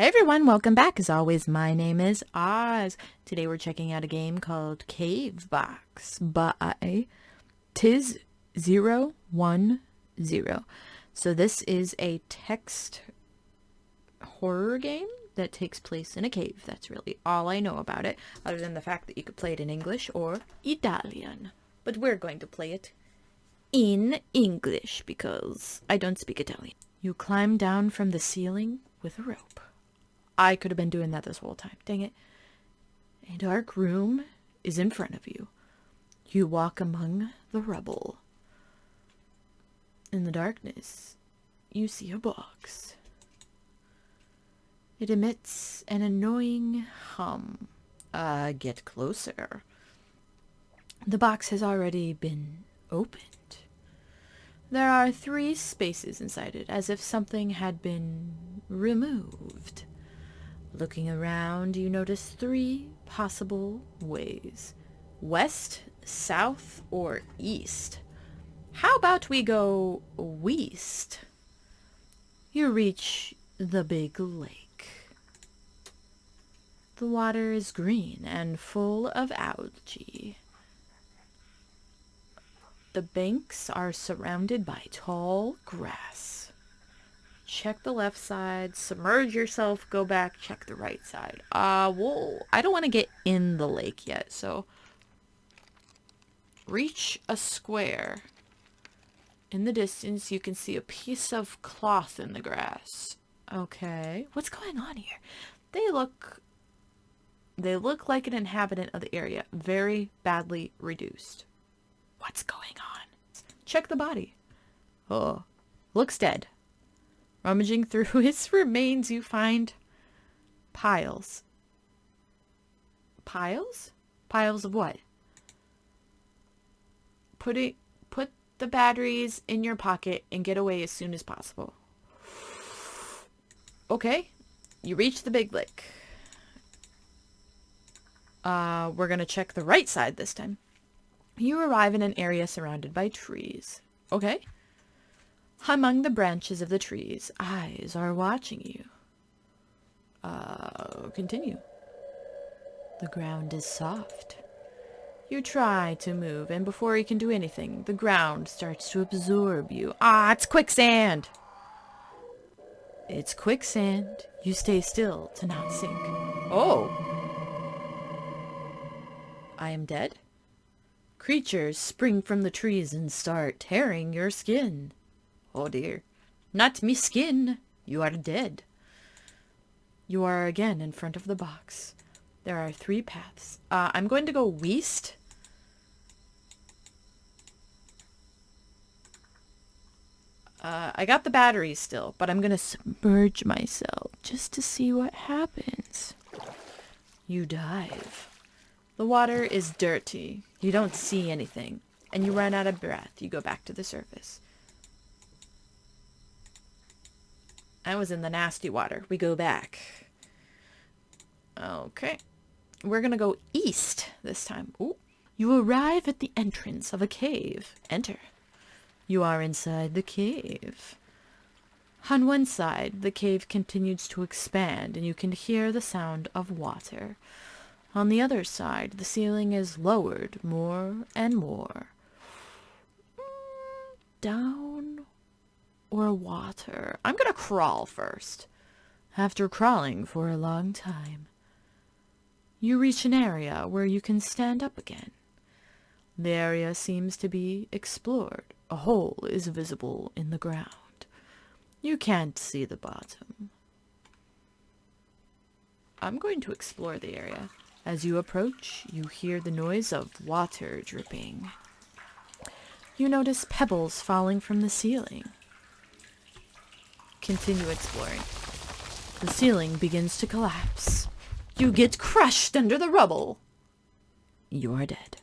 Hey everyone, welcome back. As always, my name is Oz. Today we're checking out a game called Cave Box by Tiz010. So this is a text horror game that takes place in a cave. That's really all I know about it, other than the fact that you could play it in English or Italian. But we're going to play it in English because I don't speak Italian. You climb down from the ceiling with a rope. I could have been doing that this whole time. Dang it. A dark room is in front of you. You walk among the rubble. In the darkness, you see a box. It emits an annoying hum. Get closer. The box has already been opened. There are 3 spaces inside it, as if something had been removed. Looking around, you notice 3 possible ways. West, south, or east. How about we go west? You reach the big lake. The water is green and full of algae. The banks are surrounded by tall grass. Check the left side, submerge yourself, go back, check the right side. Whoa, I don't want to get in the lake yet, so reach a square. In the distance, you can see a piece of cloth in the grass. Okay, what's going on here? They look like an inhabitant of the area, very badly reduced. What's going on? Check the body. Oh, looks dead. Rummaging through his remains, you find piles. Piles? Piles of what? Put the batteries in your pocket and get away as soon as possible. Okay, you reach the big lake. We're gonna check the right side this time. You arrive in an area surrounded by trees. Okay. Among the branches of the trees, eyes are watching you. Continue. The ground is soft. You try to move, and before you can do anything, the ground starts to absorb you. It's quicksand! It's quicksand. You stay still to not sink. Oh! I am dead? Creatures spring from the trees and start tearing your skin. Oh dear. Not me skin. You are dead. You are again in front of the box. There are 3 paths. I'm going to go west. I got the batteries still, but I'm going to submerge myself just to see what happens. You dive. The water is dirty. You don't see anything, and you run out of breath. You go back to the surface. I was in the nasty water. We go back. Okay. We're gonna go east this time. Ooh. You arrive at the entrance of a cave. Enter. You are inside the cave. On one side, the cave continues to expand, and you can hear the sound of water. On the other side, the ceiling is lowered more and more. Down or water? I'm gonna crawl first. After crawling for a long time, you reach an area where you can stand up again. The area seems to be explored. A hole is visible in the ground. You can't see the bottom. I'm going to explore the area. As you approach, you hear the noise of water dripping. You notice pebbles falling from the ceiling. Continue exploring. The ceiling begins to collapse. You get crushed under the rubble. You are dead.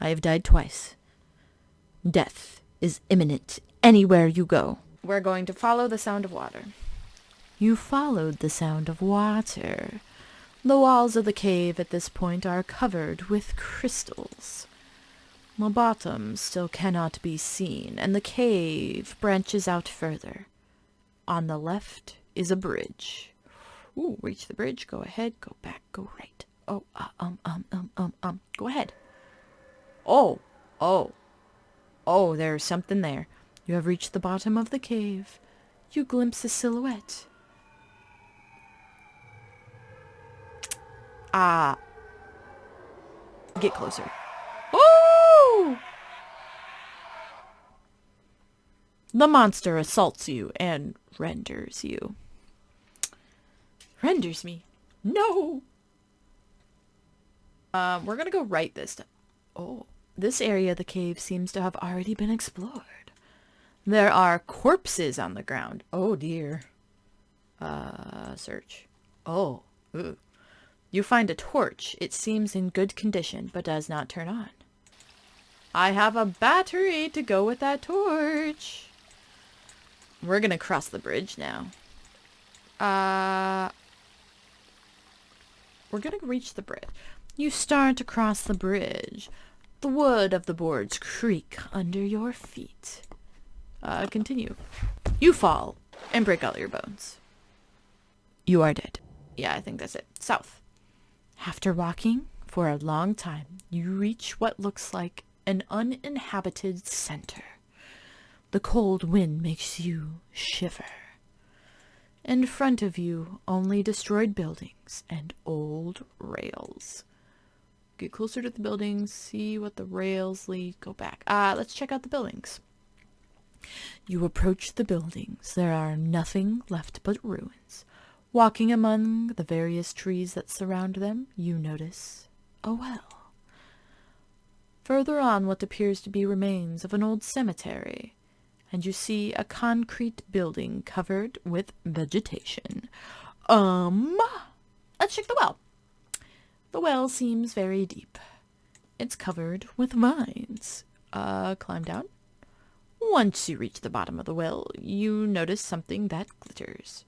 I have died twice. Death is imminent anywhere you go. We're going to follow the sound of water. You followed the sound of water. The walls of the cave at this point are covered with crystals. The bottom still cannot be seen, and the cave branches out further. On the left, is a bridge. Ooh, reach the bridge. Go ahead. Go back. Go right. Oh, go ahead. Oh, oh, oh, there's something there. You have reached the bottom of the cave. You glimpse a silhouette. Get closer. Oh! The monster assaults you and renders you. Renders me. No! We're gonna go right this time. Oh, this area of the cave seems to have already been explored. There are corpses on the ground. Oh dear. Search. Oh. Ooh. You find a torch. It seems in good condition, but does not turn on. I have a battery to go with that torch. We're gonna cross the bridge now. We're gonna reach the bridge. You start to cross the bridge. The wood of the boards creak under your feet. Continue. You fall and break all your bones. You are dead. Yeah, I think that's it. South. After walking for a long time, you reach what looks like an uninhabited center. The cold wind makes you shiver. In front of you, only destroyed buildings and old rails. Get closer to the buildings, see what the rails lead, go back. Let's check out the buildings. You approach the buildings. There are nothing left but ruins. Walking among the various trees that surround them, you notice a well. Further on, what appears to be remains of an old cemetery, and you see a concrete building covered with vegetation. Let's check the well. The well seems very deep. It's covered with vines. Climb down. Once you reach the bottom of the well, you notice something that glitters.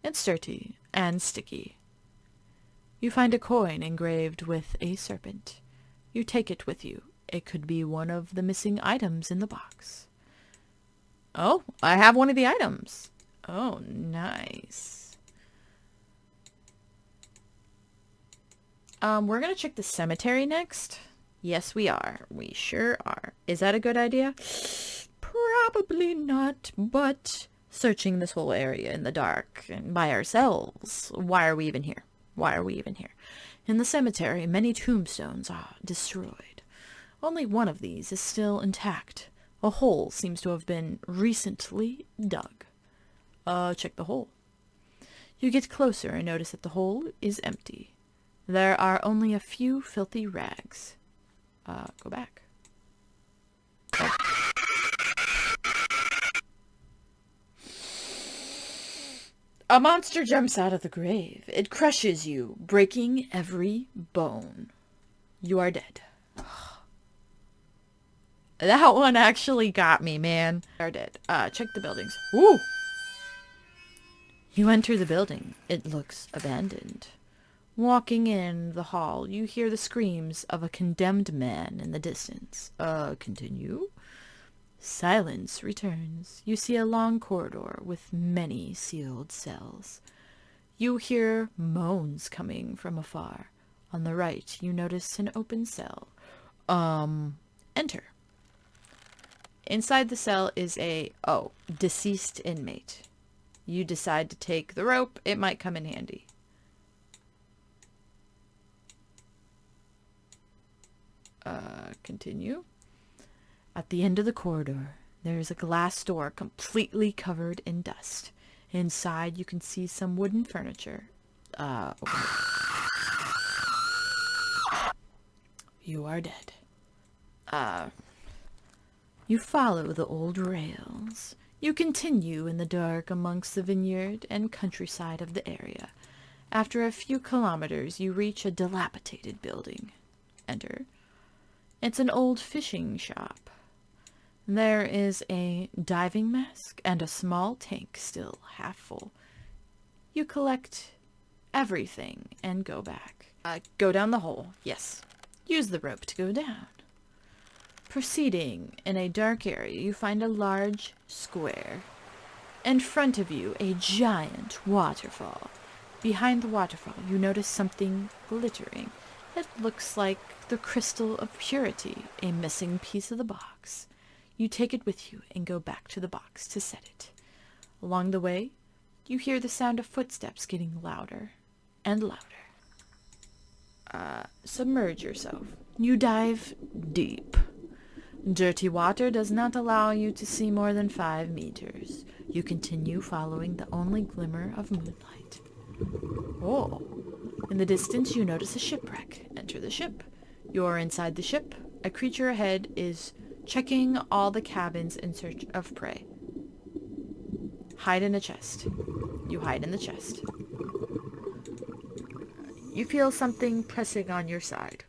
It's dirty and sticky. You find a coin engraved with a serpent. You take it with you. It could be one of the missing items in the box. Oh, I have one of the items. Oh, nice. We're gonna check the cemetery next. Yes, we are. We sure are. Is that a good idea? Probably not, but searching this whole area in the dark and by ourselves. Why are we even here? Why are we even here? In the cemetery, many tombstones are destroyed. Only one of these is still intact. A hole seems to have been recently dug. Check the hole. You get closer and notice that the hole is empty. There are only a few filthy rags. Go back. Oh. A monster jumps out of the grave. It crushes you, breaking every bone. You are dead. That one actually got me, man. You are dead. Check the buildings. Ooh! You enter the building. It looks abandoned. Walking in the hall, you hear the screams of a condemned man in the distance. Continue. Silence returns. You see a long corridor with many sealed cells. You hear moans coming from afar. On the right, you notice an open cell. Enter. Inside the cell is a, deceased inmate. You decide to take the rope. It might come in handy. Continue. At the end of the corridor, there is a glass door completely covered in dust. Inside, you can see some wooden furniture. You are dead. You follow the old rails. You continue in the dark amongst the vineyard and countryside of the area. After a few kilometers, you reach a dilapidated building. Enter. It's an old fishing shop. There is a diving mask and a small tank still half full. You collect everything and go back. Go down the hole. Yes. Use the rope to go down. Proceeding in a dark area, you find a large square. In front of you, a giant waterfall. Behind the waterfall, you notice something glittering. It looks like the crystal of purity, a missing piece of the box. You take it with you and go back to the box to set it. Along the way, you hear the sound of footsteps getting louder and louder. Submerge yourself. You dive deep. Dirty water does not allow you to see more than 5 meters. You continue following the only glimmer of moonlight. Oh, in the distance you notice a shipwreck. Enter the ship. You're inside the ship. A creature ahead is checking all the cabins in search of prey. Hide in a chest. You hide in the chest. You feel something pressing on your side.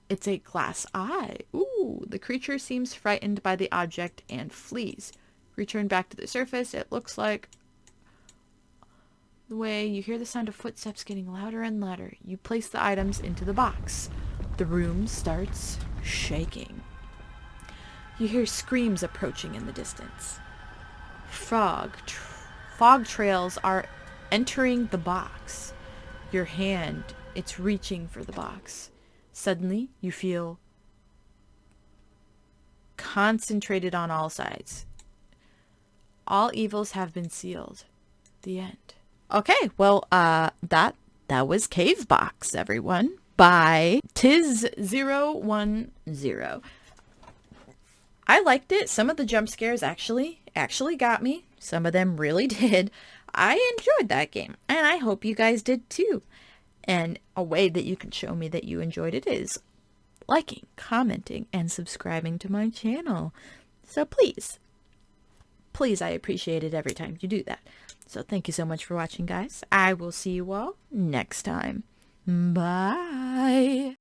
It's a glass eye. Ooh, the creature seems frightened by the object and flees. Return back to the surface. It looks like the way you hear the sound of footsteps getting louder and louder. You place the items into the box. The room starts shaking. You hear screams approaching in the distance. Fog trails are entering the box. Your hand, it's reaching for the box. Suddenly, you feel concentrated on all sides. All evils have been sealed. The end. Okay, well, that was Cave Box, everyone, by Tiz010. I liked it. Some of the jump scares actually got me. Some of them really did. I enjoyed that game, and I hope you guys did too. And a way that you can show me that you enjoyed it is liking, commenting, and subscribing to my channel. So please, I appreciate it every time you do that. So thank you so much for watching, guys. I will see you all next time. Bye.